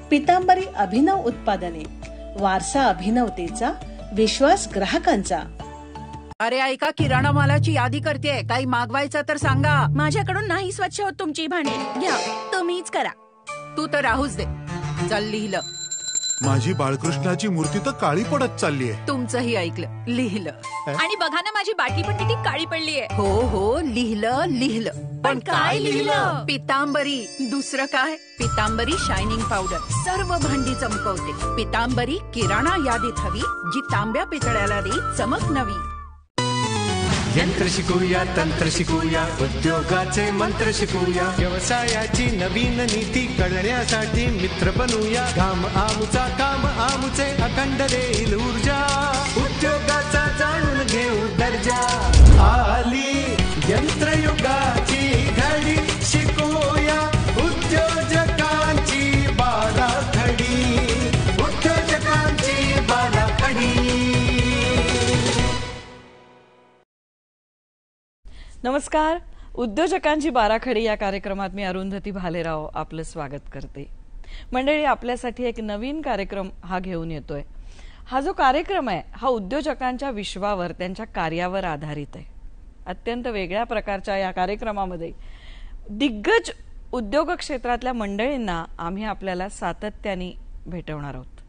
पितांबरी अभिनव उत्पादने, वारसा अभिनवतेचा, विश्वास ग्राहकांचा. अरे ऐका, किराणा मालाची यादी करते, काही मागवायचं तर सांगा. माझ्याकडून नाही स्वच्छ होत तुमची भांडी, घ्या तुम्हीच करा. तू तर राहूच दे. चल लिहिलं. माझी बाळकृष्णाची मूर्ती तर काळी पडत चाललीये. तुमचंही ऐकलं, लिहिलं. आणि बघा ना, माझी बाटली पण किती काळी पडलीये. हो हो, लिहिलं. पण काय लिहिलं? पितांबरी. दुसरं काय? पितांबरी शायनिंग पावडर सर्व भांडी चमकवते. पितांबरी किराणा यादीत हवी, जी तांब्या पितळ्याला देईल चमक नवी. यंत्र शिकूया, तंत्र शिकूया, उद्योगाचे मंत्र शिकूया, व्यवसायाची नवीन नीती कळण्यासाठी मित्र बनूया. काम आमुचा, काम आमुचे, अखंड देईल ऊर्जा, उद्योगाचा जाणून घेऊ दर्जा. आली यंत्रयुगाची घडी, शिकूया उद्योजकांची बाराखडी, उद्योजकांची बाराखडी. नमस्कार. उद्योजकांची बाराखडी या कार्यक्रमात मी अरुंधती भालेराव आपलं स्वागत करते. मंडळी, आपल्यासाठी एक नवीन कार्यक्रम हा घेऊन येतोय. हा जो कार्यक्रम आहे हा उद्योजकांच्या विश्वावर, त्यांच्या कार्यावर आधारित आहे. अत्यंत वेगळ्या प्रकारच्या या कार्यक्रमामध्ये दिग्गज उद्योग क्षेत्रातल्या मंडळींना आम्ही आपल्याला सातत्याने भेटवणार आहोत.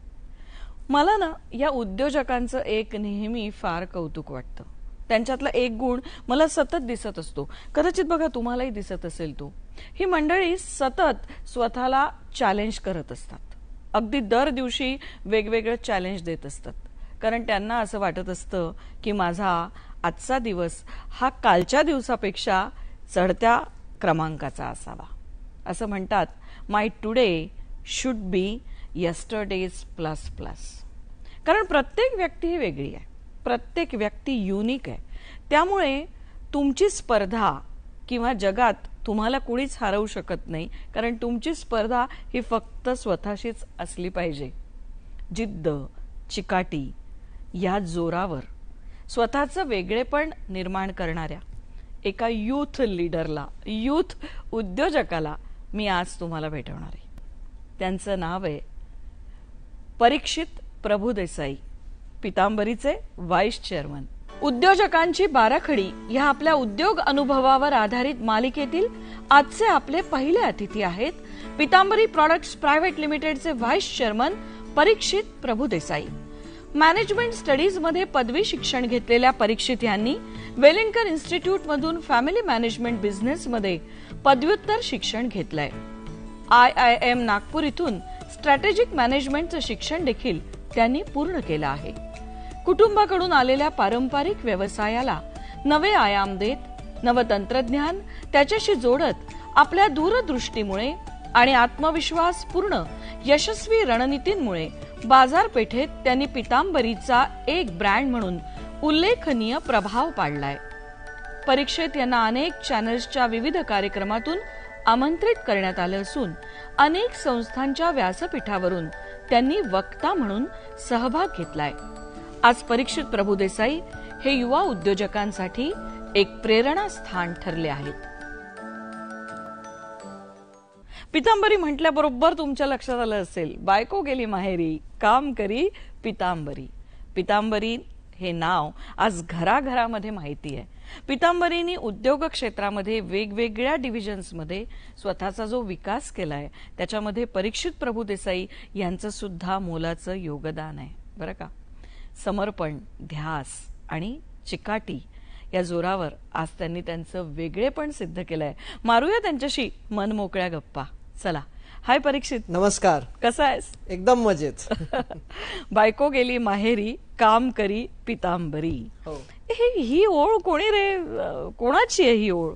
मला ना या उद्योजकांचं एक नेहमी फार कौतुक वाटतं. त्यांच्यातला एक गुण मला सतत दिसत असतो. कदाचित बघा तुम्हालाही दिसत असेल तो. ही मंडळी सतत स्वतःला चॅलेंज करत असतात. अगदी दर दिवशी वेगवेगळं चॅलेंज देत असतात. कारण त्यांना असं वाटत असतं की माझा आजचा दिवस हा कालच्या दिवसापेक्षा चढत्या क्रमांकाचा असावा. असं म्हणतात, my today should be yesterday's plus plus. कारण प्रत्येक व्यक्ती ही वेगळी आहे, प्रत्येक व्यक्ती युनिक आहे. त्यामुळे तुमची स्पर्धा किंवा जगात तुम्हाला कुणीच हरवू शकत नाही. कारण तुमची स्पर्धा ही फक्त स्वतःशीच असली पाहिजे. जिद्द, चिकाटी या जोरावर स्वतःचं वेगळेपण निर्माण करणाऱ्या एका यूथ लीडरला, यूथ उद्योजकाला मी आज तुम्हाला भेटवणार आहे. त्यांचं नाव आहे परीक्षित प्रभुदेसाई, पितांबरीचे व्हाईस चेअरमन. उद्योजकांची बाराखडी या आपल्या उद्योग अनुभवावर आधारित मालिकेतील आजचे आपले पहिले अतिथी आहेत पितांबरी प्रॉडक्ट्स प्रायव्हेट लिमिटेडचे व्हाईस चेअरमन परीक्षित प्रभुदेसाई. मॅनेजमेंट स्टडीज मध्ये पदवी शिक्षण घेतलेल्या परीक्षित यांनी वेलिंगकर इन्स्टिट्यूट मधून फॅमिली मॅनेजमेंट बिझनेस मध्ये पदव्युत्तर शिक्षण घेतलंय. IIM नागपूर इथून स्ट्रॅटेजिक मॅनेजमेंटचं शिक्षण देखील त्यांनी पूर्ण केलं आहे. कुटुंबाकडून आलेल्या पारंपरिक व्यवसायाला नवे आयाम देत, नवतंत्रज्ञान त्याच्याशी जोडत, आपल्या दूरदृष्टीमुळे आणि आत्मविश्वास पूर्ण यशस्वी रणनीतींमुळे बाजारपेठेत त्यांनी पितांबरीचा एक ब्रँड म्हणून उल्लेखनीय प्रभाव पाडलाय. परीक्षित यांना अनेक चॅनल्सच्या विविध कार्यक्रमातून आमंत्रित करण्यात आलं असून अनेक संस्थांच्या व्यासपीठावरून त्यांनी वक्ता म्हणून सहभाग घेतलाय. आज परीक्षित प्रभुदेसाई हे युवा उद्योजकांसाठी एक प्रेरणास्थान ठरले आहेत. पितांबरी म्हटल्याबरोबर तुमच्या लक्षात आलं असेल, बायको गेली माहेरी, काम करी पितांबरी. पितांबरी हे नाव आज घराघरामध्ये माहिती आहे. पितांबरींनी उद्योग क्षेत्रामध्ये वेगवेगळ्या डिव्हिजन्समध्ये स्वतःचा जो विकास केलाय त्याच्यामध्ये परीक्षित प्रभुदेसाई यांचं सुद्धा मोलाचं योगदान आहे बरं का. समर्पण, ध्यास आणि चिकाटी या जोरावर आज त्यांनी त्यांचं वेगळेपण सिद्ध केलंय. मारूया त्यांच्याशी मन मोकळ्या गप्पा. चला. हाय परीक्षित. नमस्कार. कसा आहेस? एकदम मजेत. बायको गेली माहेरी, काम करी पितांबरी. ही ओळ कोणी रे, कोणाची आहे ही ओळ?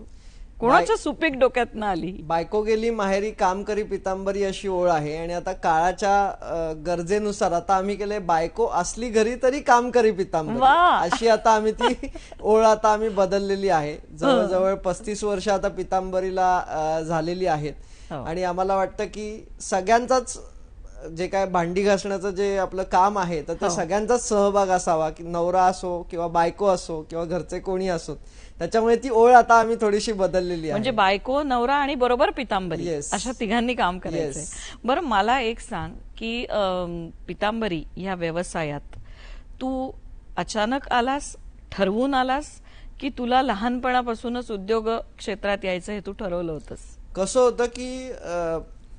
कोणाच्या सुपीक डोक्यात आली? बायको गेली माहेरी, काम करी पितांबरी अशी ओळ आहे. आणि आता काळाच्या गरजेनुसार आता आम्ही केले, बायको असली घरी तरी काम करी पितांबरी, अशी आता आम्ही ती ओळ आता आम्ही बदललेली आहे. जवळजवळ 35 वर्ष आता पितांबरीला झालेली आहेत. आणि आम्हाला वाटतं की सगळ्यांचाच जे काय भांडी घासण्याचं जे आपलं काम आहे तर ते सगळ्यांचाच सहभाग असावा, की नवरा असो किंवा बायको असो किंवा घरचे कोणी असो. त्याच्यामुळे ती ओळ आता आम्ही थोडीशी बदललेली आहे. म्हणजे बायको, नवरा आणि बरोबर पितांबरी अशा तिघांनी काम करायचंय. बरं मला एक सांग की पितांबरी ह्या व्यवसायात तू अचानक आलास, ठरवून आलास, की तुला लहानपणापासूनच उद्योग क्षेत्रात यायचं हे तू ठरवलं होतंस? कसं होतं की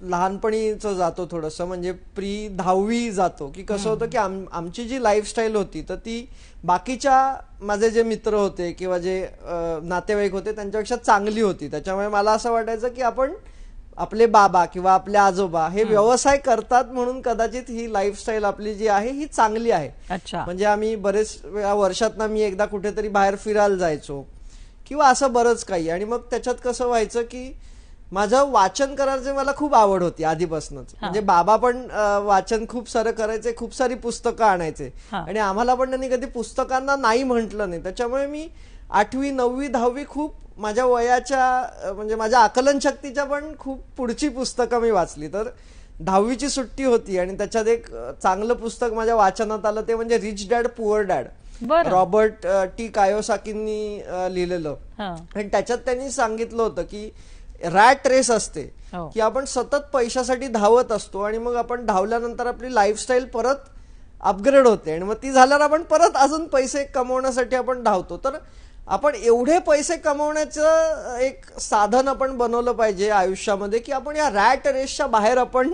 लहानपणीच जातो थोडंसं, म्हणजे प्री 10वी जातो, की कसं होतं की आमची जी लाईफस्टाईल होती तर ती बाकीच्या माझे जे मित्र होते किंवा जे नातेवाईक होते त्यांच्यापेक्षा चांगली होती. त्याच्यामुळे मला असं वाटायचं की आपण आपले बाबा किंवा आपले आजोबा हे व्यवसाय करतात म्हणून कदाचित ही लाईफस्टाईल आपली जी आहे ही चांगली आहे. म्हणजे आम्ही बरेच वेळा वर्षातनं मी एकदा कुठेतरी बाहेर फिरायला जायचो किंवा असं बरंच काही. आणि मग त्याच्यात कसं व्हायचं की माझं वाचन करायचं मला खूप आवड होती आधीपासूनच. म्हणजे बाबा पण वाचन खूप सारं करायचे, खूप सारी पुस्तकं आणायचे आणि आम्हाला पण त्यांनी कधी पुस्तकांना नाही म्हटलं नाही. त्याच्यामुळे मी 8वी 9वी 10वी खूप माझ्या वयाच्या म्हणजे माझ्या आकलन शक्तीच्या पण खूप पुढची पुस्तकं मी वाचली. तर 10वीची सुट्टी होती आणि त्याच्यात एक चांगलं पुस्तक माझ्या वाचनात आलं, ते म्हणजे rich dad poor dad, Robert T कायोसाकींनी लिहिलेलं. आणि त्याच्यात त्यांनी सांगितलं होतं की रॅट रेस असते, की आपण सतत पैशासाठी धावत असतो आणि मग आपण धावल्यानंतर आपली लाईफस्टाईल परत अपग्रेड होते आणि मग ती झाल्यावर आपण परत अजून पैसे कमवण्यासाठी आपण धावतो. तर आपण एवढे पैसे कमवण्याचं एक साधन आपण बनवलं पाहिजे आयुष्यामध्ये, की आपण या रॅट रेसच्या बाहेर आपण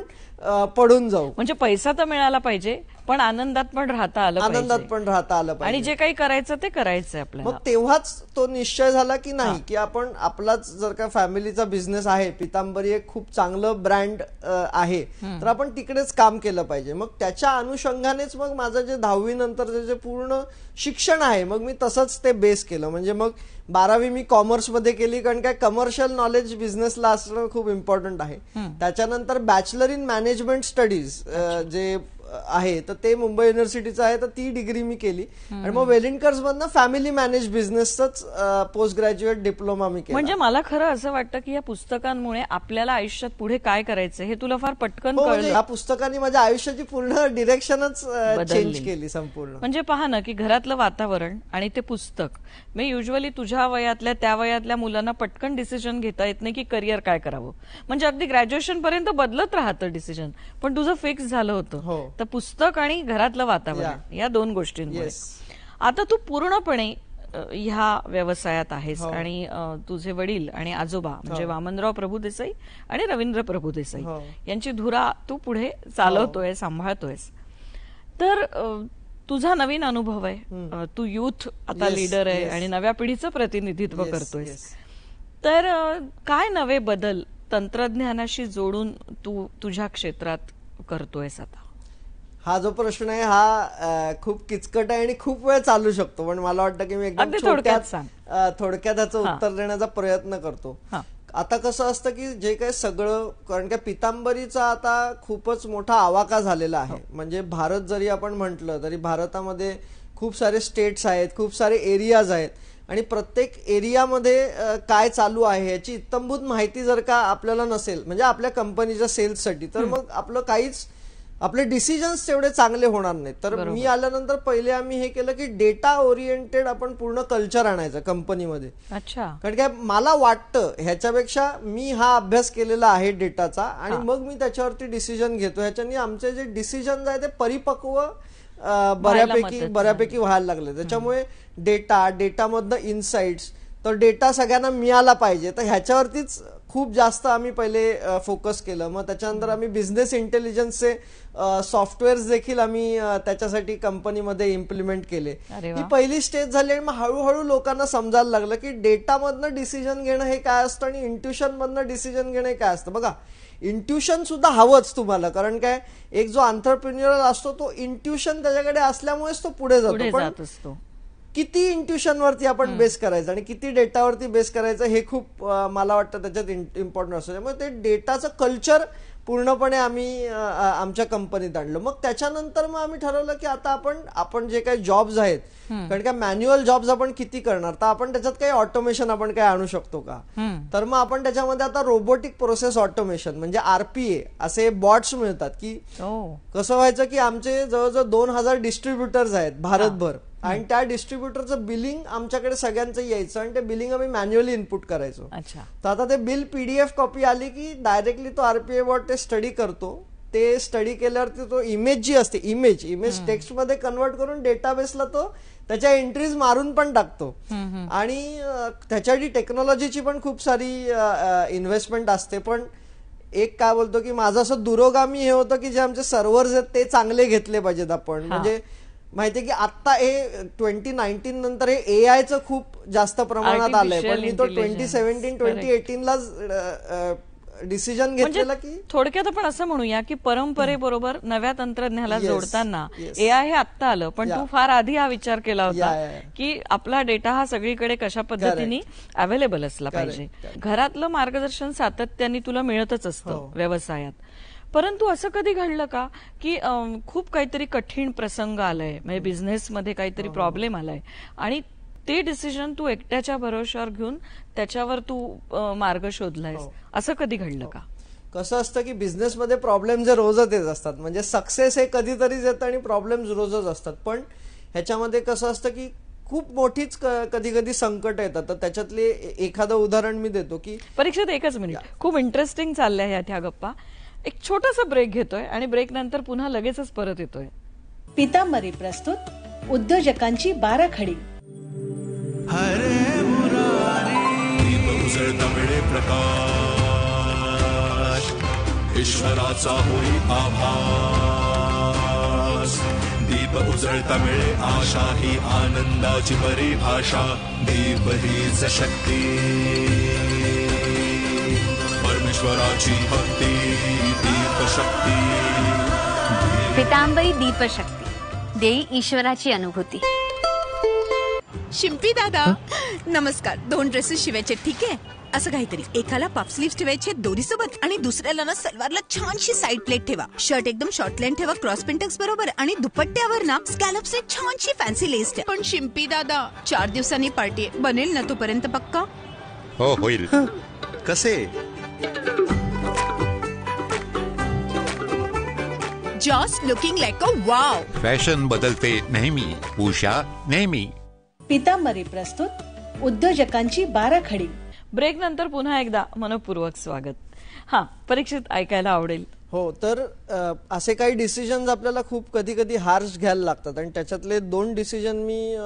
पडून जाऊ. म्हणजे पैसा तर मिळाला पाहिजे पण आनंदात पण राहता आलं पाहिजे आणि जे काही करायचं ते करायचं आपल्याला. मग तेव्हाच तो निश्चय झाला की नाही की आपण आपलाच जर का फॅमिलीचा बिझनेस आहे, पितांबरी एक खूप चांगलं ब्रँड आहे, तर आपण तिकडेच काम केलं पाहिजे. मग त्याच्या अनुषंगानेच मग माझं जे 10वी नंतर जे पूर्ण शिक्षण आहे मग मी तसंच ते बेस केलं. म्हणजे मग 12वी मी कॉमर्समध्ये केली, कारण काय कमर्शियल नॉलेज बिझनेसला असणं खूप इम्पॉर्टंट आहे. त्याच्यानंतर बॅचलर इन मॅनेजमेंट स्टडीज जे आहे तर ते मुंबई युनिव्हर्सिटीचं आहे, तर ती डिग्री मी केली. आणि मग वेलिंटकर्स मधनं फॅमिली मॅनेज बिझनेसच पोस्ट ग्रॅज्युएट डिप्लोमा मी केला. म्हणजे मला खरं असं वाटतं की या पुस्तकांमुळे आपल्याला आयुष्यात पुढे काय करायचं हे तुला फार पटकन कळलं. या पुस्तकांनी माझ्या आयुष्याची पूर्ण डिरेक्शनच चेंज केली संपूर्ण. म्हणजे पहा ना की घरातलं वातावरण आणि ते पुस्तक, मी युजली तुझ्या वयातल्या त्या वयातल्या मुलांना पटकन डिसिजन घेता येत नाही की करिअर काय करावं. म्हणजे अगदी ग्रॅज्युएशन पर्यंत बदलत राहतं डिसिजन, पण तुझं फिक्स झालं होतं. तर पुस्तक आणि घरातलं वातावरण या दोन गोष्टींमुळे आता तू पूर्णपणे ह्या व्यवसायात आहेस. आणि तुझे वडील आणि आजोबा म्हणजे वामनराव प्रभुदेसाई आणि रवींद्र प्रभुदेसाई यांची धुरा तू पुढे चालवतोय, सांभाळतोयस. तर तुझा नवीन अनुभव आहे, तू युथ आता लीडर आहे आणि नव्या पिढीचं प्रतिनिधित्व करतोयस. तर काय नवे बदल तंत्रज्ञानाशी जोडून तू तुझ्या क्षेत्रात करतोयस आता? हा जो प्रश्न आहे हा खूप किचकट आहे आणि खूप वेळ चालू शकतो, पण मला वाटतं की मी एकदम थोडक्यात त्याचं उत्तर देण्याचा प्रयत्न करतो. आता कसं असतं की जे काही सगळं, कारण का पितांबरीचा आता खूपच मोठा आवाका झालेला आहे. म्हणजे भारत जरी आपण म्हटलं तरी भारतामध्ये खूप सारे स्टेट्स आहेत, खूप सारे एरियाज आहेत आणि प्रत्येक एरियामध्ये काय चालू आहे याची इत्तंभूत माहिती जर का आपल्याला नसेल, म्हणजे आपल्या कंपनीच्या सेल्ससाठी, तर मग आपलं काहीच आपले डिसिजन्स तेवढे चांगले होणार नाहीत. तर मी आल्यानंतर पहिले आम्ही हे केलं की डेटा ओरिएंटेड आपण पूर्ण कल्चर आणायचं कंपनीमध्ये. कारण काय मला वाटतं ह्याच्यापेक्षा मी हा अभ्यास केलेला आहे डेटाचा आणि मग मी त्याच्यावरती डिसिजन घेतो. ह्याच्यानी आमचे जे डिसिजन आहे ते परिपक्व बऱ्यापैकी व्हायला लागले. त्याच्यामुळे डेटामधनं इन्साइट्स, तर डेटा सगळ्यांना मिळाला पाहिजे, तर ह्याच्यावरतीच खूप जास्त आम्ही पहिले फोकस केलं. मग त्याच्यानंतर आम्ही बिझनेस इंटेलिजन्सचे सॉफ्टवेअर्स देखील आम्ही त्याच्यासाठी कंपनीमध्ये इम्प्लिमेंट केले. ही पहिली स्टेज झाली आणि मग हळूहळू लोकांना समजायला लागलं की डेटामधनं डिसिजन घेणं हे काय असतं आणि इंट्युशन मधनं डिसिजन घेणं हे काय असतं. बघा, इंट्युशन सुद्धा हवंच तुम्हाला, कारण काय एक जो एंटरप्रेन्युअर असतो तो इंट्युशन त्याच्याकडे असल्यामुळेच तो पुढे जातो. किती इंट्युशन वरती आपण बेस करायचं आणि किती डेटावरती बेस करायचं हे खूप मला वाटतं त्याच्यात इम्पॉर्टंट असतं. त्यामुळे ते डेटाचं कल्चर पूर्णपणे आम्ही आमच्या कंपनीत आणलं. मग त्याच्यानंतर मग आम्ही ठरवलं की आता आपण जे काही जॉब्स आहेत, कारण का मॅन्युअल जॉब्स आपण किती करणार, तर आपण त्याच्यात काही ऑटोमेशन आपण काही आणू शकतो का. तर मग आपण त्याच्यामध्ये आता रोबोटिक प्रोसेस ऑटोमेशन म्हणजे RPA असे बॉट्स मिळतात. की कसं व्हायचं की आमचे जवळजवळ 2000 डिस्ट्रीब्युटर्स आहेत भारतभर, आणि त्या डिस्ट्रीब्युटरचं बिलिंग आमच्याकडे सगळ्यांचं यायचं आणि ते बिलिंग आम्ही मॅन्युअली इनपुट करायचो. तर आता ते बिल PDF कॉपी आली की डायरेक्टली तो RPA बॉट ते स्टडी करतो. ते स्टडी केल्यावरती तो इमेज जी असते, इमेज टेक्स्ट मध्ये कन्वर्ट करून डेटाबेसला तो त्याच्या एंट्रीज मारून पण टाकतो. आणि त्याच्यासाठी टेक्नॉलॉजीची पण खूप सारी इन्व्हेस्टमेंट असते. पण एक काय बोलतो की माझं असं दुरोगामी हे होतं की जे आमचे सर्व्हर्स आहेत ते चांगले घेतले पाहिजेत आपण. म्हणजे माहितीये की आता हे 2019 नंतर हे AI चं खूप जास्त प्रमाणात आलंय, पण मी तो 2017-2018 ला डिसिजन घेतलेला की थोडक्यात आपण असं म्हणूया की परंपरेबरोबर नव्या तंत्रज्ञानाला जोडताना AI हे आत्ता आलं, पण तू फार आधी हा विचार केला होता की आपला डेटा हा सगळीकडे कशा पद्धतीने अवेलेबल असला पाहिजे. घरातलं मार्गदर्शन सातत्याने तुला मिळतच असतं व्यवसायात. परंतु असं कधी घडलं का की खूप काहीतरी कठीण प्रसंग आलाय, म्हणजे बिझनेसमध्ये काहीतरी प्रॉब्लेम आलाय आणि ते डिसिजन तू एकट्याच्या भरोश्यावर घेऊन त्याच्यावर तू मार्ग शोधलायस, असं कधी घडलं का? कसं असतं की बिझनेसमध्ये प्रॉब्लेम जे रोजच येत असतात, म्हणजे सक्सेस हे कधीतरीच येतं आणि प्रॉब्लेम रोजच असतात. पण ह्याच्यामध्ये कसं असतं की खूप मोठीच कधी कधी संकट येतात. तर त्याच्यातले एखादं उदाहरण मी देतो की परीक्षेत एकच मिनिट, खूप इंटरेस्टिंग चालल्या ह्या गप्पा. एक छोटासा ब्रेक घेतोय आणि ब्रेक नंतर पुन्हा लगेचच परत येतोय. पितांबरी प्रस्तुत उद्योजकांची बाराखडी. हरे मुरारी उजळता वेळे प्रकाश, ईश्वराचा होई आभास. दीप उजळता वेळे आशा ही आनंदाची परिभाषा. दीप हीच शक्ती, परमेश्वराची भक्ती. दीप शक्ती, पितांबरी दीपशक्ती देई ईश्वराची अनुभूती. शिंपी दादा नमस्कार. 2 ड्रेसेस शिवायचे, ठीक आहे? असं काहीतरी. एकाला पफ स्लीव्ह ठेवायचे दोरीसोबत आणि दुसऱ्याला ना सलवारला छानशी साईड प्लेट ठेवा. शर्ट एकदम शॉर्ट लाईन ठेवा क्रॉस पेंटक्स बरोबर, आणि दुपट्ट्यावर ना स्कॅलप्सने छानशी फॅन्सी लेस ठेवा. पण शिंपी दादा 4 दिवसांनी पार्टी बनेल ना तोपर्यंत पक्का? हो होईल. कसे just looking like a wow. Fashion बदलते नेहमी, उषा नेहमी. पितांबरी प्रस्तुत उद्योजकांची बाराखडी. ब्रेक नंतर पुन्हा एकदा मनपूर्वक स्वागत. हा, परीक्षेत ऐकायला आवडेल. हो, तर असे काही डिसिजन्स आपल्याला खूप कधी कधी हार्श घ्यायला लागतात आणि त्याच्यातले 2 डिसिजन मी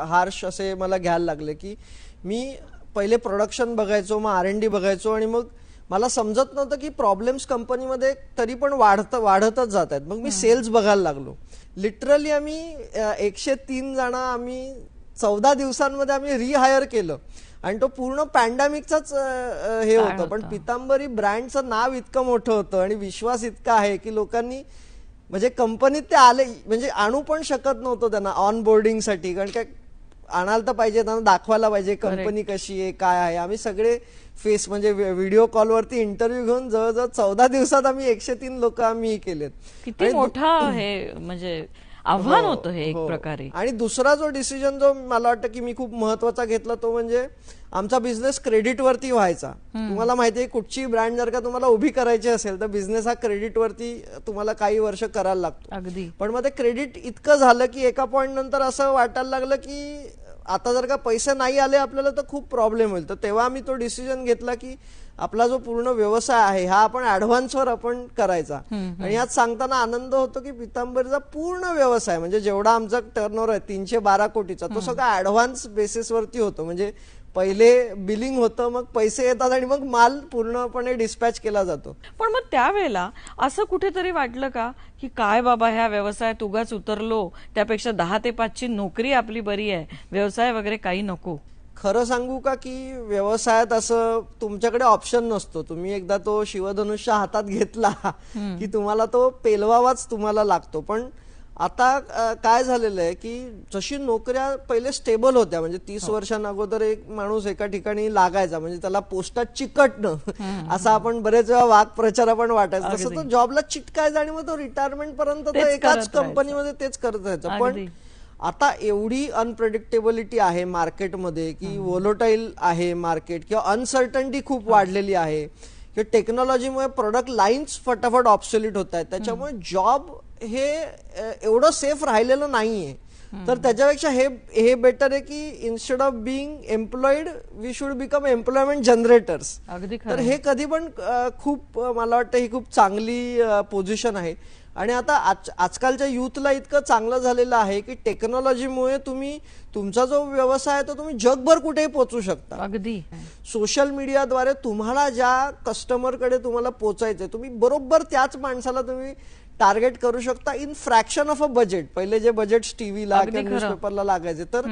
हार्श असे मला घ्यायला लागले. की मी पहिले प्रोडक्शन बघायचो, मग R&D बघायचो, आणि मग मला समजत नव्हतं की प्रॉब्लेम्स कंपनीमध्ये तरी पण वाढतच जात आहेत. मग मी सेल्स बघायला लागलो. लिटरली आम्ही 103 जण आम्ही 14 दिवसांमध्ये आम्ही रिहायर केलं, आणि तो पूर्ण पॅन्डेमिकचाच हे होतं. पण पितांबरी ब्रँडचं नाव इतकं मोठं होतं आणि विश्वास इतका आहे की लोकांनी म्हणजे कंपनीत ते आले, म्हणजे आणू पण शकत नव्हतं त्यांना ऑन बोर्डिंगसाठी, कारण काय आणायला तर पाहिजे, त्यांना दाखवायला पाहिजे कंपनी कशी आहे काय आहे. आम्ही सगळे फेस म्हणजे व्हिडिओ कॉलवरती इंटरव्ह्यू घेऊन जवळजवळ 14 दिवसात आम्ही 103 लोक आम्ही केलेत. किती मोठा हे म्हणजे आव्हान होतं हे एक प्रकारे. आणि दुसरा जो डिसिजन जो मला वाटतं की मी खूप महत्वाचा घेतला तो म्हणजे आमचा बिझनेस क्रेडिटवरती व्हायचा. तुम्हाला माहिती आहे कुठची ब्रँड जर का तुम्हाला उभी करायची असेल तर बिझनेस हा क्रेडिटवरती तुम्हाला काही वर्ष करायला लागतो. अगदी. पण मग ते क्रेडिट इतकं झालं की एका पॉइंट नंतर असं वाटायला लागलं की आता जर का पैसे नाही आले आपल्याला तर खूप प्रॉब्लेम होईल. तर तेव्हा आम्ही तो डिसिजन घेतला की आपला जो पूर्ण व्यवसाय आहे हा आपण ऍडव्हान्सवर आपण करायचा. आणि यात सांगताना आनंद होतो की पितांबरीचा पूर्ण व्यवसाय म्हणजे जेवढा आमचा टर्नओव्हर आहे 312 कोटीचा तो सगळा ऍडव्हान्स बेसिसवरती होतो. म्हणजे पहिले बिलिंग होतं, मग पैसे येतात आणि मग माल पूर्णपणे डिस्पॅच केला जातो. पण मग त्यावेळेला असं कुठेतरी वाटलं का की काय बाबा ह्या व्यवसायात उगाच उतरलो, त्यापेक्षा 10 ते 5 ची नोकरी आपली बरी आहे, व्यवसाय वगैरे काही नको? खरं सांगू का की व्यवसायात असं तुमच्याकडे ऑप्शन नसतो. तुम्ही एकदा तो शिवधनुष्य हातात घेतला की तुम्हाला तो पेलवावाच तुम्हाला लागतो. पण आता काय झालेलं आहे की जशी नोकऱ्या पहिले स्टेबल होत्या, म्हणजे 30 वर्षांअगोदर एक माणूस एका ठिकाणी लागायचा म्हणजे त्याला पोस्टात चिकटणं असं आपण बरेच वेळा वाक्प्रचार पण वाटायचं, तसं तो जॉबला चिटकायचा आणि मग तो रिटायरमेंट पर्यंत तो एकाच कंपनीमध्ये तेच करत राहायचं. पण आता एवढी अनप्रेडिक्टेबिलिटी आहे मार्केटमध्ये की व्होलोटाईल आहे मार्केट, किंवा अनसर्टनिटी खूप वाढलेली आहे, की टेक्नॉलॉजीमुळे प्रोडक्ट लाईन्स फटाफट ऑब्सोल्यूट होत आहेत, त्याच्यामुळे जॉब हे एवढं सेफ राहिलेलं नाहीये. तर त्याच्यापेक्षा हे बेटर आहे की instead of being employed we should become employment generators. तर हे कधी पण खूप मला वाटतं ही खूप चांगली पोझिशन आहे. आणि आता आजकालच्या युथला इतकं चांगलं झालेलं आहे की टेक्नॉलॉजीमुळे तुम्ही तुमचा जो व्यवसाय आहे तो तुम्ही जगभर कुठेही पोहोचू शकता. अगदी सोशल मीडियाद्वारे तुम्हाला ज्या कस्टमरकडे तुम्हाला पोहोचायचंय तुम्ही बरोबर त्याच माणसाला तुम्ही टार्गेट करू शकता in fraction of a budget. पहिले जे बजेट टीव्हीला किंवा न्यूजपेपरला लागायचे तर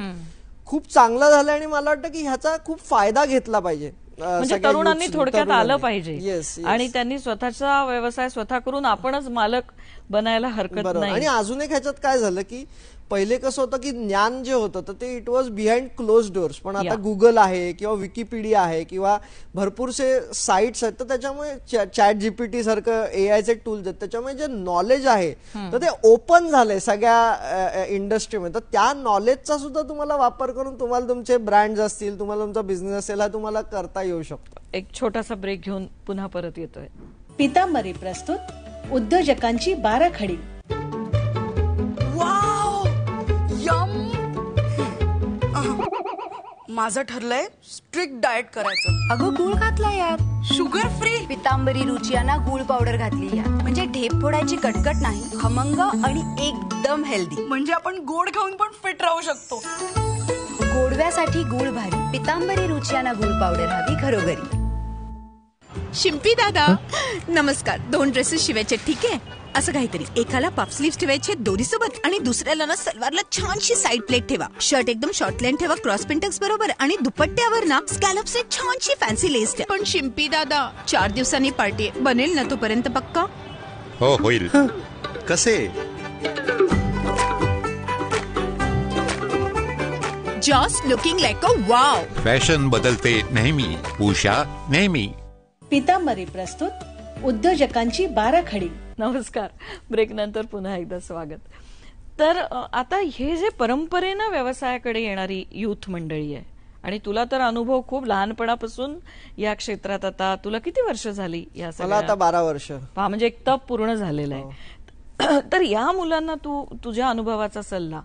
खूप चांगलं झालं आणि मला वाटतं की ह्याचा खूप फायदा घेतला पाहिजे. म्हणजे तरुणांनी थोडक्यात आलं पाहिजे आणि त्यांनी स्वतःचा व्यवसाय स्वतः करून आपणच मालक बनायला हरकत नाही. आणि अजून एक ह्याच्यात काय झालं की पहिले कसं होतं की ज्ञान जे होतं तर ते it was behind close doors, पण आता गुगल आहे किंवा विकिपीडिया आहे किंवा भरपूरसे साईट्स आहेत, तर त्याच्यामुळे चॅट जीपीटी सारखं एआयचे टूल्स आहेत, त्याच्यामुळे जे नॉलेज आहे तर ते ओपन झालंय सगळ्या इंडस्ट्रीमध्ये. तर त्या नॉलेजचा सुद्धा तुम्हाला वापर करून तुम्हाला तुमचे ब्रँड्स असतील, तुम्हाला तुमचा बिझनेस असेल, हा तुम्हाला करता येऊ शकतो. एक छोटासा ब्रेक घेऊन पुन्हा परत येतोय. पितांबरी प्रस्तुत उद्योजकांची बाराखडी. माझं ठरलंय स्ट्रिक्ट डाएट करायचं. अगं गुळ घातला यात, शुगर फ्री. पितांबरी रुचियाना गुळ पावडर घातली यात, म्हणजे ढेप फोडायची कटकट नाही, खमंग आणि एकदम हेल्दी. म्हणजे आपण गोड खाऊन पण फिट राहू शकतो. गोडव्यासाठी गुळ भारी. पितांबरी रुचियाना गुळ पावडर हवी घरोघरी. शिंपी दादा नमस्कार. 2 ड्रेसेस शिवायचे ठीक आहे? असं काहीतरी. एकाला पफ स्लीव्स ठेवायचे दोरीसोबत आणि दुसऱ्याला ना सलवारला छानशी साईड प्लेट ठेवा. शर्ट एकदम शॉर्ट लेंथ ठेवा क्रॉस पेंटक्स बरोबर आणि दुपट्ट्यावर ना स्कॅलप्सने छानशी फॅन्सी लेस ठेवा. पण शिंपी दादा 4 दिवसांनी पार्टी बनेल ना तोपर्यंत पक्का? हो होईल. कसे? Just looking like a wow. Fashion बदलते नेहमी, उषा नेहमी. पितांबरी प्रस्तुत उद्योजकांची बाराखडी. नमस्कार. ब्रेक नंतर पुन्हा एकदा स्वागत. तर आता हे जे परंपरेनं व्यवसायाकडे येणारी युथ मंडळी आहे आणि तुला तर अनुभव खूप लहानपणापासून या क्षेत्रात. आता तुला किती वर्ष झाली या मला? आता 12 वर्ष. म्हणजे एक तप पूर्ण झालेला आहे. तर या मुलांना तू तुझ्या अनुभवाचा सल्ला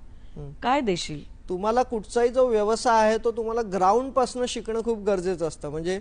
काय देशील? तुम्हाला कुठचाही जो व्यवसाय आहे तो तुम्हाला ग्राउंड पासून शिकणं खूप गरजेचं असतं. म्हणजे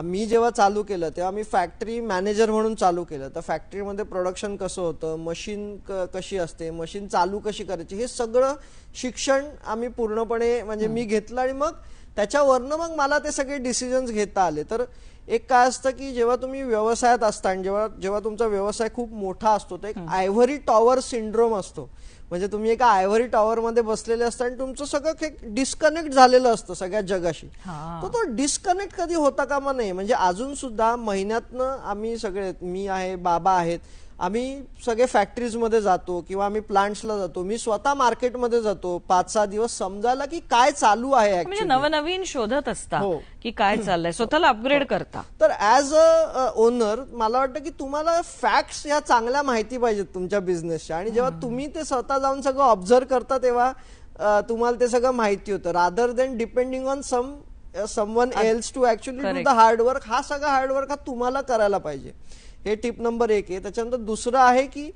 मी जेव्हा चालू केलं तेव्हा मी फॅक्टरी मॅनेजर म्हणून चालू केलं. तर फॅक्टरीमध्ये प्रोडक्शन कसं होतं, मशीन कशी असते, मशीन चालू कशी करायची, हे सगळं शिक्षण आम्ही पूर्णपणे म्हणजे मी घेतलं आणि मग त्याच्यावरनं मग मला ते सगळे डिसिजन्स घेता आले. तर एक काय असतं की जेव्हा तुम्ही व्यवसायात असता आणि जेव्हा तुमचा व्यवसाय खूप मोठा असतो तर एक आयव्हरी टॉवर सिंड्रोम असतो. म्हणजे तुम्ही एका आयव्हरी टॉवर मध्ये बसलेले असता आणि तुमचं सगळं डिस्कनेक्ट झालेलं असतं सगळ्या जगाशी. तर तो डिस्कनेक्ट कधी होता कामा नये. म्हणजे अजून सुद्धा महिन्यातनं आम्ही सगळे, मी आहे, बाबा आहेत, आम्ही सगळे फॅक्टरीज मध्ये जातो किंवा आम्ही प्लांट्सला जातो. मी स्वतः मार्केटमध्ये जातो 5-6 दिवस समजायला की काय चालू आहे. म्हणजे नवनवीन शोधत असता की काय चाललंय, स्वतःला अपग्रेड करता. तर ऍज अ ओनर मला वाटतं की तुम्हाला फॅक्ट्स ह्या चांगल्या माहिती पाहिजेत तुमच्या बिझनेसच्या, आणि जेव्हा तुम्ही ते स्वतः जाऊन सगळं ऑब्झर्व करता तेव्हा तुम्हाला ते सगळं माहिती होतं, rather than depending on someone else to actually do the hard work. हा सगळा हार्डवर्क हा तुम्हाला करायला पाहिजे. हे टिप नंबर 1 आहे. त्याच्यानंतर दुसरं आहे की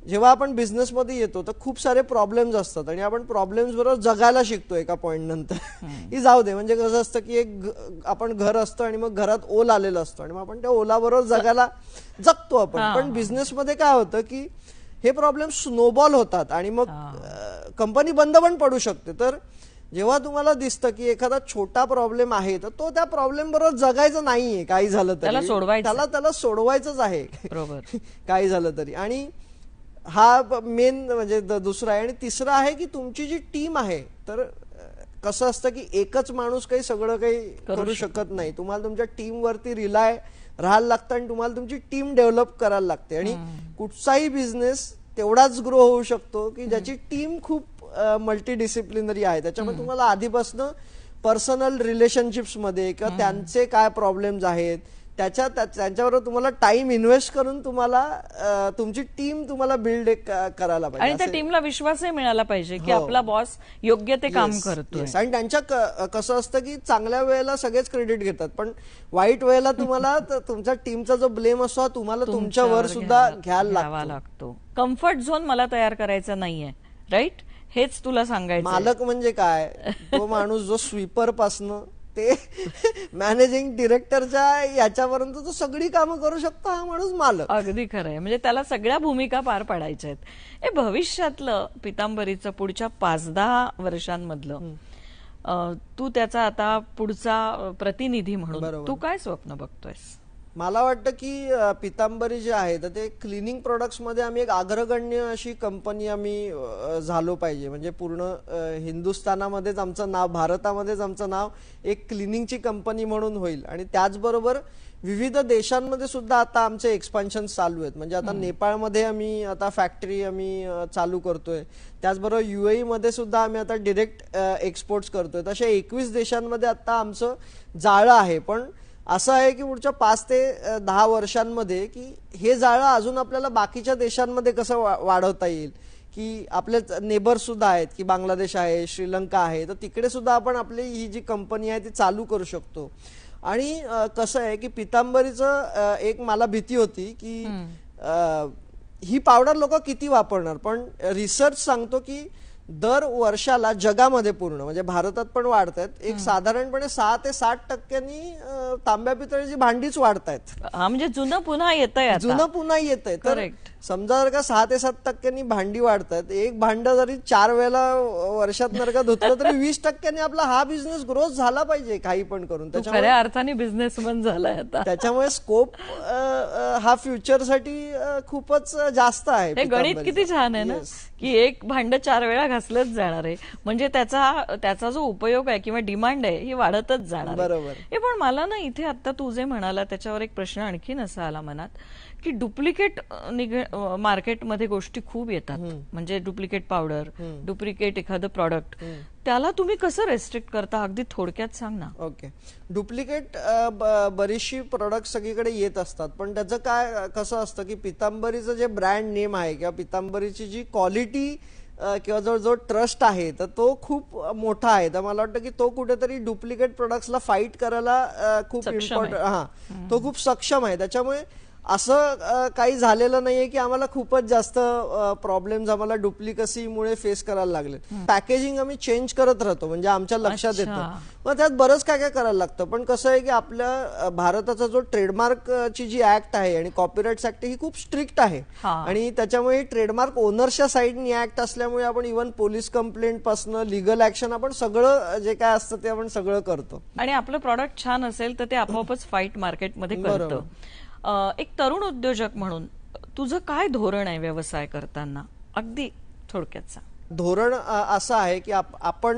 जेव्हा आपण बिझनेसमध्ये येतो तर खूप सारे प्रॉब्लेम्स असतात आणि आपण प्रॉब्लेम्स बरोबर जगायला शिकतो एका पॉइंट नंतर. ही जाऊ दे. म्हणजे कसं असतं की एक आपण घर असतं आणि मग घरात ओल आलेलं असतं आणि मग आपण त्या ओलाबरोबर जगायला जगतो आपण. पण बिझनेसमध्ये काय होतं की हे प्रॉब्लेम स्नोबॉल होतात आणि मग कंपनी बंद पण पडू शकते. तर जेव्हा तुम्हाला दिसतं की एखादा छोटा प्रॉब्लेम आहे तर तो त्या प्रॉब्लेम बरोबर जगायचं नाहीये, काही झालं तरी त्याला सोडवायचंच आहे काही झालं तरी. आणि हा मेन म्हणजे दुसरा आहे. आणि तिसरा आहे की तुमची जी टीम आहे, तर कसं असतं की एकच माणूस काही सगळं काही करू शकत नाही. तुम्हाला तुमच्या टीमवरती रिलाय राहायला लागतं आणि तुम्हाला तुमची टीम डेव्हलप करायला लागते. आणि कुठचाही बिझनेस तेवढाच ग्रो होऊ शकतो की ज्याची टीम खूप मल्टीडिसिप्लिनरी आहे. त्याच्यामुळे तुम्हाला आधीपासून पर्सनल रिलेशनशिप्स मध्ये किंवा त्यांचे काय प्रॉब्लेम्स आहेत त्यांच्याबरोबर तुम्हाला टाइम इन्व्हेस्ट करून तुम्हाला तुमची टीम तुम्हाला बिल्ड करायला पाहिजे आणि त्या टीमला विश्वासही मिळाला पाहिजे की आपला बॉस योग्य ते काम करतोय. आणि त्यांच्या कसं असतं की चांगल्या वेळेला सगळेच क्रेडिट घेतात पण वाईट वेळेला तुम्हाला तुमच्या टीमचा जो ब्लेम असतो तुम्हाला तुमच्यावर सुद्धा घ्यावा लागतो. कम्फर्ट झोन मला तयार करायचा नाहीये, राईट? हेच तुला सांगायचं. मालक म्हणजे काय? तो माणूस जो स्वीपर पासनं ते मॅनेजिंग डिरेक्टरच्या याच्यापर्यंत तो सगळी कामं करू शकतो हा माणूस मालक. अगदी खरंय. म्हणजे त्याला सगळ्या भूमिका पार पाडायच्या आहेत. हे भविष्यातलं पितांबरीचं पुढच्या 5-10 वर्षांमधलं तू त्याचा आता पुढचा प्रतिनिधी म्हणून तू काय स्वप्न बघतोयस? मला वाटतं की पितांबरी जे आहे तर ते क्लिनिंग प्रोडक्ट्स मध्ये आम्ही एक अग्रगण्य अशी कंपनी आम्ही झालो पाहिजे. म्हणजे पूर्ण हिंदुस्थानामध्येच आमचं नाव, भारतामध्येच आमचं नाव एक क्लिनिंगची कंपनी म्हणून होईल. आणि त्याचबरोबर विविध देशांमध्ये सुद्धा आता आमचे एक्सपान्शन चालू आहेत. म्हणजे आता नेपाळमध्ये आम्ही आता फॅक्टरी आम्ही चालू करतोय. त्याचबरोबर UAE मध्ये सुद्धा आम्ही आता डिरेक्ट एक्सपोर्ट्स करतोय. तशा 21 देशांमध्ये आता आमचं जाळं आहे. पण असं आहे की पुढच्या 5 ते 10 वर्षांमध्ये की हे जाळं अजून आपल्याला बाकीच्या देशांमध्ये कसं वाढवता येईल, की आपले नेबर सुद्धा आहेत की बांगलादेश आहे, श्रीलंका आहे, तर तिकडे सुद्धा आपण आपली ही जी कंपनी आहे ती चालू करू शकतो. आणि कसं आहे की पितांबरीचं एक मला भीती होती की ही पावडर लोक किती वापरणार, पण रिसर्च सांगतो की दर वर्षाला जगामध्ये पूर्ण म्हणजे भारतात पण वाढत आहेत एक साधारणपणे 6 ते 7% तांब्या पितळेची भांडीच वाढत आहेत. म्हणजे जुनं पुन्हा येतंय. तर समजा जर का 6 ते 7% भांडी वाढतात, एक भांड जरी 4 वेळेला वर्षात जर का धुतलं तरी 20% आपला हा बिझनेस ग्रोथ झाला पाहिजे काही पण करून. त्याच्यामुळे खऱ्या अर्थाने बिझनेसमन झालाय आता. त्याच्यामुळे स्कोप हा फ्युचरसाठी खूपच जास्त आहे. हे गणित किती छान आहे ना की एक भांड 4 वेळा घासलंच जाणार आहे म्हणजे त्याचा जो उपयोग आहे किंवा डिमांड आहे ही वाढतच जाणार. बरोबर. हे पण मला ना इथे आता तू जे म्हणाला त्याच्यावर एक प्रश्न आणखीन असा आला मनात की डुप्लिकेट मार्केटमध्ये गोष्टी खूप येतात. म्हणजे डुप्लिकेट पावडर, डुप्लिकेट एखादं प्रॉडक्ट, त्याला तुम्ही कसं रेस्ट्रिक्ट करता? अगदी थोडक्यात सांग ना. ओके. डुप्लिकेट बरीचशी प्रोडक्ट सगळीकडे येत असतात पण त्याचं काय कसं असतं की पितांबरीचं जे ब्रँड नेम आहे किंवा पितांबरीची जी क्वालिटी किंवा जो ट्रस्ट आहे तर तो खूप मोठा आहे. तर मला वाटतं की तो कुठेतरी डुप्लिकेट प्रोडक्ट्सला फाईट करायला खूप इम्पॉर्टंट तो खूप सक्षम आहे. त्याच्यामुळे असं काही झालेलं नाहीये की आम्हाला खूपच जास्त प्रॉब्लेम्स आम्हाला डुप्लिकसीमुळे फेस करायला लागले. पॅकेजिंग आम्ही चेंज करत राहतो म्हणजे आमच्या लक्षात येतं. मग त्यात बरंच काय करायला लागतं. पण कसं आहे की आपल्या भारताचा जो ट्रेडमार्कची जी ऍक्ट आहे आणि कॉपीराइट्स ऍक्ट ही खूप स्ट्रिक्ट आहे आणि त्याच्यामुळे ट्रेडमार्क ओनर्सच्या साईडनी ऍक्ट असल्यामुळे आपण इव्हन पोलीस कंप्लेंट पासून लिगल ऍक्शन आपण सगळं जे काय असतं ते आपण सगळं करतो. आणि आपलं प्रॉडक्ट छान असेल तर ते आपोआपच फाईट मार्केटमध्ये करतं. एक तरुण उद्योजक म्हणून तुझं काय धोरण आहे व्यवसाय करताना? अगदी थोडक्यात सांग. धोरण असं आहे की आपण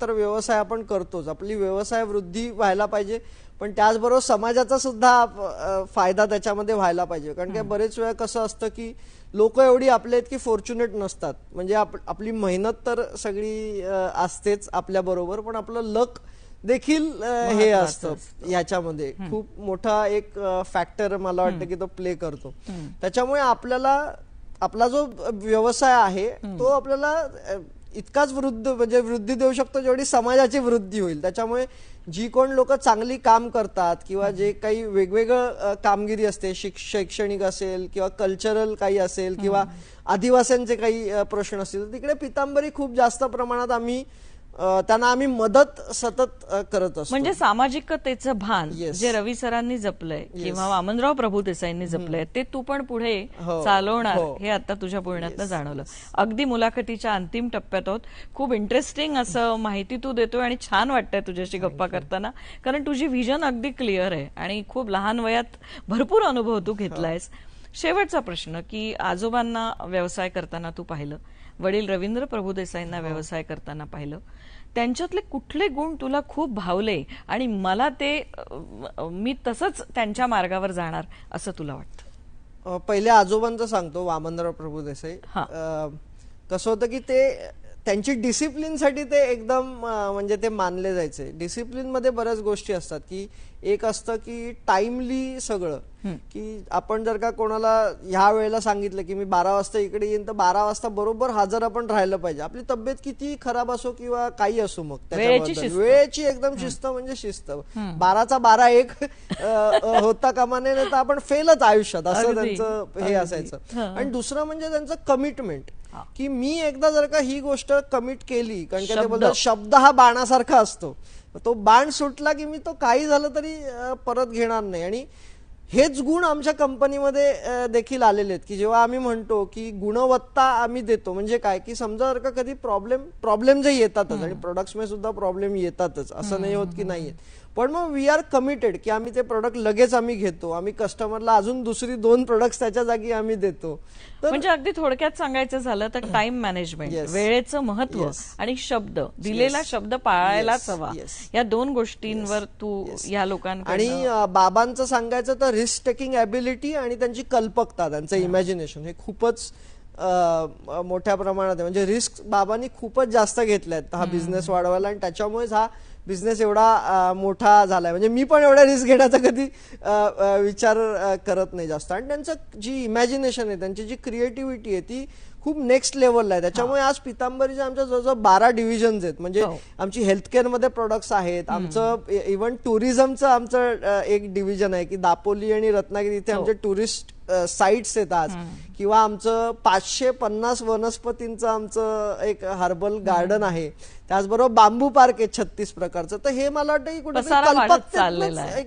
तर व्यवसाय आपण करतोच, आपली व्यवसाय वृद्धी व्हायला पाहिजे पण त्याचबरोबर समाजाचा सुद्धा फायदा त्याच्यामध्ये व्हायला पाहिजे. कारण की बरेच वेळा कसं असतं की लोक एवढी आपल्या इतकी फॉर्च्युनेट नसतात. म्हणजे आपली मेहनत तर सगळी असतेच आपल्या बरोबर पण आपलं लक देखील हे असतं याच्यामध्ये खूप मोठा एक फॅक्टर मला वाटतं की तो प्ले करतो. त्याच्यामुळे आपला जो व्यवसाय आहे तो आपल्याला इतकाच म्हणजे वृद्धी देऊ शकतो जेवढी समाजाची वृद्धी होईल. त्याच्यामुळे जी कोण लोक चांगली काम करतात किंवा जे काही वेगवेगळं कामगिरी असते शैक्षणिक असेल किंवा कल्चरल काही असेल किंवा आदिवासींचे काही प्रश्न असतील तिकडे पितांबरी खूप जास्त प्रमाणात त्यांना आम्ही मदत सतत करत असतो. म्हणजे सामाजिकतेचं भान जे रवी सरांनी जपलंय किंवा वामनराव प्रभुदेसाईंनी जपलंय ते तू पण पुढे चालवणार हे आता तुझ्या बोलण्यातनं जाणवलं. अगदी मुलाखतीच्या अंतिम टप्प्यात आहोत. खूप इंटरेस्टिंग असं माहिती तू देतोय आणि छान वाटतंय तुझ्याशी गप्पा करताना कारण तुझी व्हिजन अगदी क्लिअर आहे आणि खूप लहान वयात भरपूर अनुभव तू घेतलायस. शेवटचा प्रश्न की आजोबांना व्यवसाय करताना तू पाहिलं, वडील रवींद्र प्रभुदेसाईंना व्यवसाय करताना पाहिलं, त्यांच्यातले कुठले गुण तुला खूप भावले आणि मला मी तसंच त्यांच्या मार्गावर जाणार असं तुला वाटतं? पहिले आजोबांचं सांगतो, वामनराव प्रभुदेसाई. कसं होतं की ते त्यांची डिसिप्लिनसाठी ते एकदम म्हणजे ते मानले जायचे. डिसिप्लिन मध्ये बऱ्याच गोष्टी असतात की एक असतं की टाइमली सगळं, की आपण जर का कोणाला ह्या वेळेला सांगितलं की मी 12 वाजता इकडे येईन तर 12 वाजता बरोबर हजर आपण राहिलं पाहिजे. आपली तब्येत किती खराब असो किंवा काही असो, मग त्याच्याबद्दल वेळेची एकदम शिस्त म्हणजे शिस्त. 12चा 12 1 होता कामा नये, नाही तर आपण फेलच आयुष्यात, असं त्यांचं हे असायचं. आणि दुसरं म्हणजे त्यांचं कमिटमेंट, की मी एकदा जर का ही गोष्ट कमिट केली, कारण का ते बोलतात शब्द हा बाणासारखा असतो, तो बाण सुटला की मी तो काही झालं तरी परत घेणार नाही. आणि हेच गुण आमच्या कंपनीमध्ये देखील आलेले आहेत, की जेव्हा आम्ही म्हणतो की गुणवत्ता आम्ही देतो, म्हणजे काय की समजा जर का कधी प्रॉब्लेम जे येतातच, आणि प्रोडक्ट्स मध्ये सुद्धा प्रॉब्लेम येतातच, असं नाही होत की नाही येत, पण मग वी आर कमिटेड की आम्ही ते प्रोडक्ट लगेच आम्ही घेतो, आम्ही कस्टमरला अजून दुसरी 2 प्रोडक्ट्स त्याच्या जागी आम्ही देतो. म्हणजे अगदी थोडक्यात सांगायचं झालं तर टाइम मॅनेजमेंट, वेळेचं महत्व आणि शब्द, दिलेला शब्द पाळायलाच हवा, या 2 गोष्टींवर तू या लोकांकडे. आणि बाबांचं सांगायचं तर रिस्क टेकिंग ॲबिलिटी आणि त्यांची कल्पकता, त्यांचं इमॅजिनेशन हे खूपच मोठ्या प्रमाणात आहे. म्हणजे रिस्क बाबांनी खूपच जास्त घेतल्यात हा बिझनेस वाढवायला, आणि त्याच्यामुळेच हा बिझनेस एवढा मोठा झालाय. म्हणजे मी पण एवढा रिस्क घेण्याचा कधी विचार करत नाही जास्त. आणि त्यांचं जी इमॅजिनेशन आहे, त्यांची जी क्रिएटिव्हिटी आहे ती खूप नेक्स्ट लेवलला आहे. त्याच्यामुळे आज पितांबरीच्या आमच्या जवळजवळ 12 डिव्हिजन्स आहेत. म्हणजे आमची हेल्थकेअर मध्ये प्रोडक्ट्स आहेत, आमचं इव्हन टुरिझमचं आमचं एक डिव्हिजन आहे की दापोली आणि रत्नागिरी इथे आमचे टुरिस्ट साइट्स आहेत आज, किंवा आमचं 550 वनस्पतींचं आमचं एक हर्बल गार्डन आहे, त्याचबरोबर बांबू पार्क आहे 36 प्रकारचं. तर हे मला वाटतं की कुठे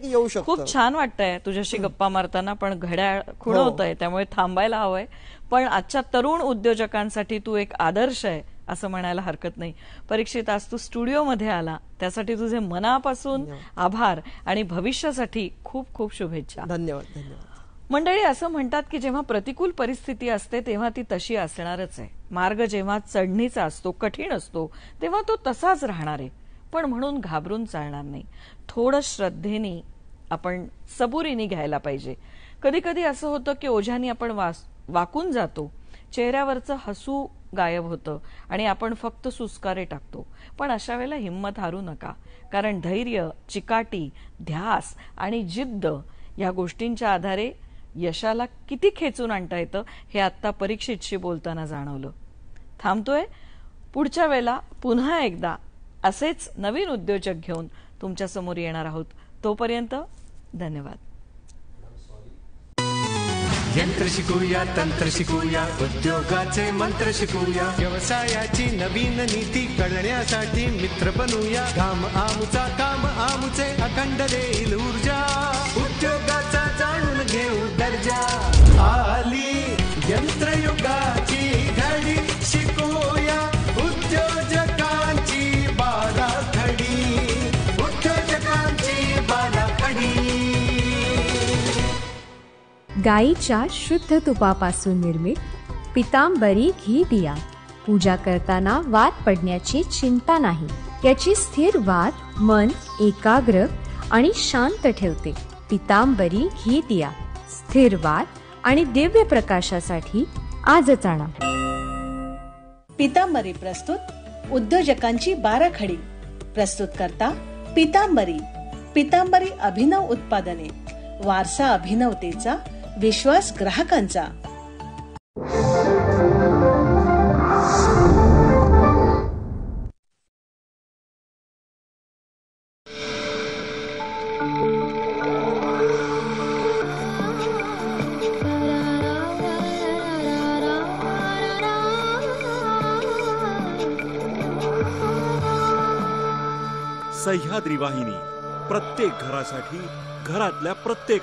येऊ शकतो. खूप छान वाटतंय तुझ्याशी गप्पा मारताना, पण घड्याळ खुणवतंय त्यामुळे थांबायला हवंय. पण आजच्या तरुण उद्योजकांसाठी तू एक आदर्श आहे असं म्हणायला हरकत नाही. परीक्षित, आज तू स्टुडिओमध्ये आला त्यासाठी तुझे मनापासून आभार आणि भविष्यासाठी खूप खूप शुभेच्छा. धन्यवाद. धन्यवाद. मंडळी, असं म्हणतात की जेव्हा प्रतिकूल परिस्थिती असते तेव्हा ती तशी असणारच आहे. मार्ग जेव्हा चढणीचा असतो, कठीण असतो, तेव्हा तो तसाच राहणार आहे. पण म्हणून घाबरून चालणार नाही. थोडं श्रद्धेने आपण सबुरीने घ्यायला पाहिजे. कधी कधी असं होतं की ओझ्याने आपण वाकून जातो, चेहऱ्यावरचं हसू गायब होतं आणि आपण फक्त सुस्कारे टाकतो. पण अशा वेळेला हिंमत हारू नका, कारण धैर्य, चिकाटी, ध्यास आणि जिद्द या गोष्टींच्या आधारे यशाला किती खेचून आणता येतं हे आत्ता परीक्षितशी बोलताना जाणवलं. थांबतोय. पुढच्या वेळेला पुन्हा एकदा असेच नवीन उद्योजक घेऊन तुमच्या समोर येणार आहोत. तोपर्यंत धन्यवाद. यंत्र शिकूया, तंत्र शिकूया, उद्योगाचे मंत्र शिकूया, व्यवसायाची नवीन नीती कळण्यासाठी मित्र बनूया. काम आमुचा, काम आमुचे, अखंड देईल ऊर्जा, उद्योगाचा जाणून घेऊ दर्जा. आली यंत्रयुगाची घडी, शिकूया उद्योजकांची बाराखडी, उद्योजकांची बाराखडी. गाईच्या शुद्ध तुपापासून निर्मित पितांबरी घी दिया. पूजा करताना वात पडण्याची चिंता नाही. याची स्थिर वात मन एकाग्र आणि शांत ठेवते. पितांबरी घी दिया, स्थिर वात आणि दिव्य प्रकाशासाठी आजच आणा. पितांबरी प्रस्तुत उद्योजकांची बाराखडी. प्रस्तुत करता पितांबरी. पितांबरी अभिनव उत्पादने, वारसा अभिनवतेचा, विश्वास ग्राहकांचा. सह्याद्री वाहिनी, प्रत्येक घरासाठी, घरातल्या प्रत्येक